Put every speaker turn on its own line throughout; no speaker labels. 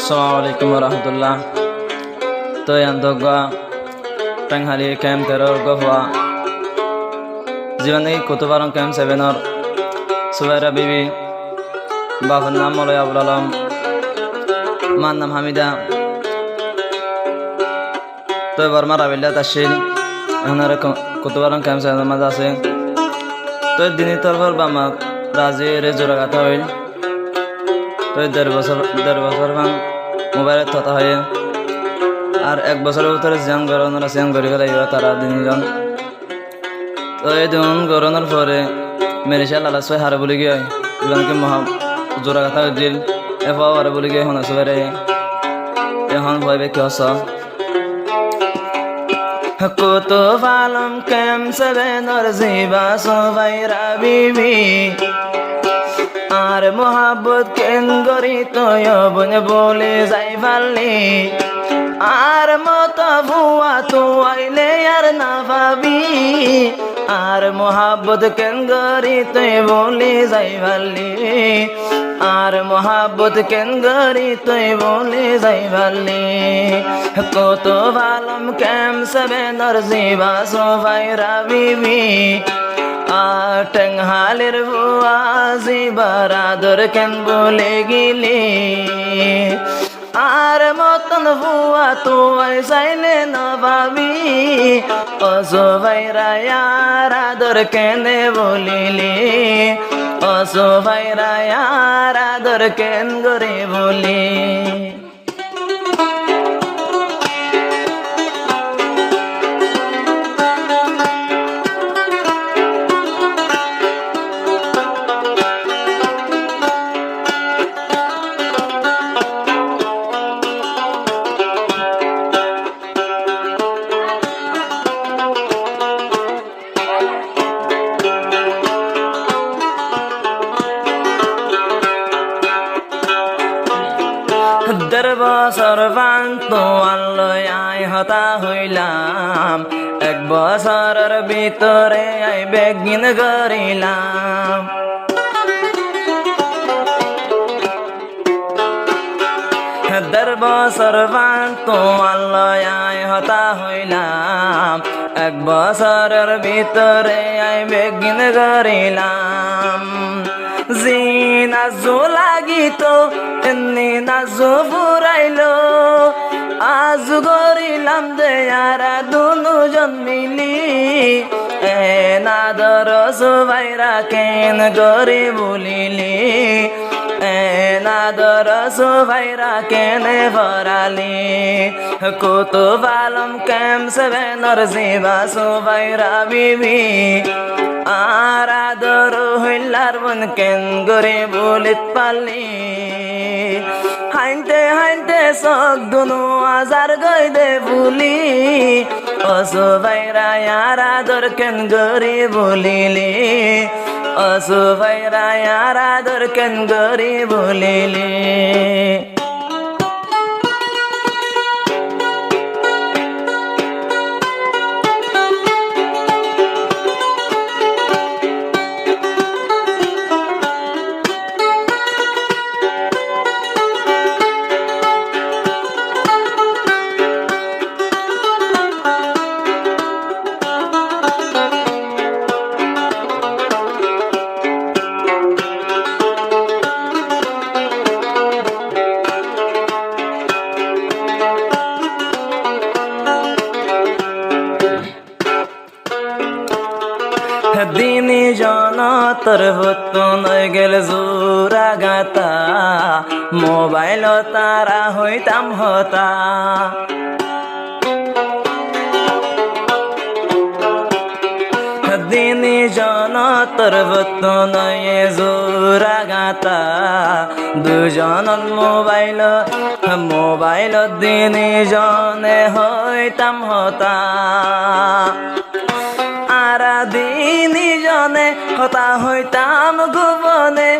Assalamualaikum warahmatullah. Tôi ăn tôi qua Tang Hali Camp Terror Gohwa. জীবনে কত বারং camp 7 সুবাইরা বিবি বাবার নাম মলয় আবুল আলম, মার নাম হামিদা। তো বর্মা রাবিল্লা তাসিল এনারা কত বারং ক্যাম্প 7 মাঝে আছে। তো দিনই তরফর বামা রাজি রে জোড়া গাথা হইল। তো 1.5 বছর মান মোবাইলের থতা হয়ে আর 1 বছরের ভিতরে জিয়ান গরনারা সিয়ান গড়ি গেলে তারা দিনজন। তো এই দিন গরনার পরে মেরিশা লালা ছয় হারে বলে গিয়ে ইবানকে মহা জোড়া কথা দিল এফাও হারে বলে গিয়ে এখন আসবে রে এখন ভাইবে কি হস কত ফালম কেম সেভেনর জিবা সবাইরা বিবি আর মোহাব্বত কেন গরি তো বনে বলে যাই পারলি আর মত ভুয়া তো আইলে আর না ভাবি আর মোহাব্বত কেন গরি তুই বলে যাই পারলি আর মোহাব্বত কেন গরি তুই বলে যাই পারলি কত ভালম কেম সেভেনর জিবা সবাইরা বিবি টংহালের বুয়া জিবার আদর কেন বলে গিলি আর মতন বুয়া তো চাইলে না ভাবি অসবাইরা ইয়ার আদর কেনে বলিলি অসবাইরা ইয়ার আদর কেন করে বলি বছর পান্ত আল্লয় আয় হতা হইলাম 1 বছরের ভিতরে আই বেগিন করিলাম 1.5 বছর পান্ত আল্লয় আয় হতা হইলাম 1 বছরের ভিতরে আই বেগিন করিলাম জিনা জো লাগিত এমনি নাজো ফুরাইলো আজ গরিলাম দেয়ারা দুজন মিলি নাদর সবাইরা কেন গরি বলিলি নাদর সবাইরা কেনে ভরালি কত ভালম ক্যাম্প 7 জিবা সবাইরা বিবি আর আদর হইলার মন কেন গরে বলিত পারলি হাইতে হাইতে সব দুনো আজার গই দে বুলি অসবাইরা ইয়ার আদর কেন গরি বলিলি অসবাইরা ইয়ার আদর কেন গরি বলিলি দিনী জন তোর হতন গেল জোরা গাতা মোবাইল তারা হইতাম হতা দিনী জন তোর হতন জোরা গাতা দুজন মোবাইল দিনী জনে হইতাম হতা আরা দিনী জনে হতা হইতাম গোপনে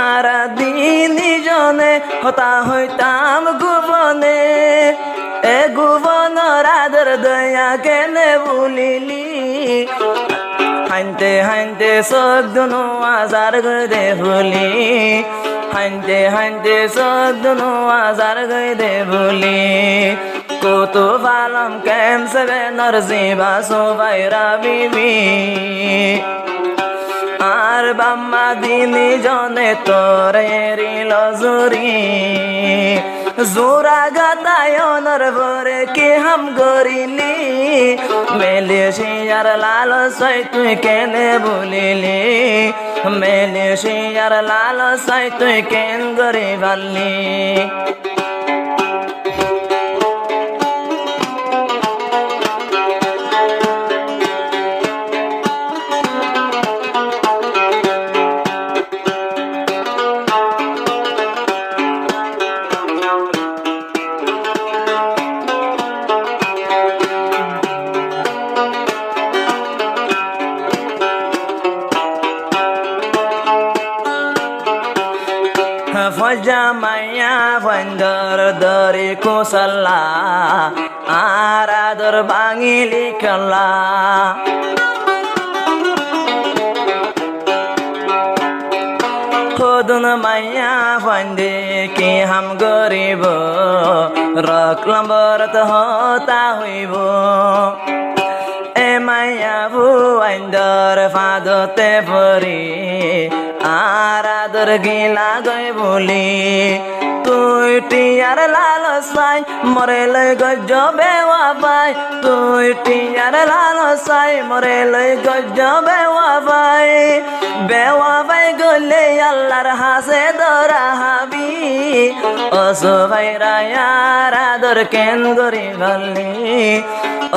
আরা দিনী জনে হতা হইতাম গোপনে এ গোপনের আদর দয়া কেনে বলিলি হাইনতে হাইনতে চোখ দুনো আজার গৈ দে বুলি হাইনতে হাইনতে চোখ দুনো আজার গৈ দে বুলি কুতুব আলম কেম সেভেনের জিবা সুবাইরা বিবি আর বাম্মা দিনী জনে তোর এরিল জুরি জোরা গাতায়নর ভরে কি হাম গরিলি মেলেশিয়ার লাল সাই তুই কেনে বলিলি মেলেশিয়ার লাল সাই তুই কেন গরি ভাল্লি Fajamaya vandar dari kusala aradar bangili kala Khudun maya vande ki ham garibo raklam barat hota huibo Maya bu andar fadote puri আরাদর গিলা গই বলি তুই টিয়ার লাল সাই মরে লই গজ্জ বেওয়া পাই তুই টিয়ার লাল সাই মরে লই গজ্জ বেওয়া পাই গলে আল্লাহর হাসে দরা হাবি অসো ভাইরা আরাদর কেন গরি ভাল্লি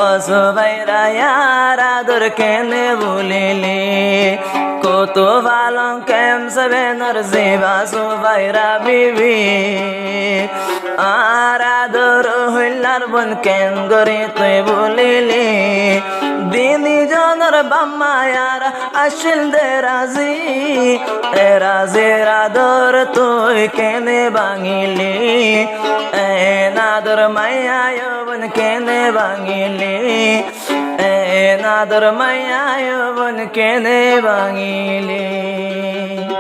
অসো ভাইরা আরাদর কেন বলিলি কত ভালো কেম সেভেনের জিবা সুবাইরা বিবি আরাদর হইলার বোন কেন গরি তুই বলিলি দিনী জনের বাম্মায়ার আসিল দে রাজি রাজের আদর তুই কেনে ভাঙিলি নাদর মায়ায় বোন কেনে ভাঙিলি নাদর মায়ায় বোন কেনে ভাঙিলি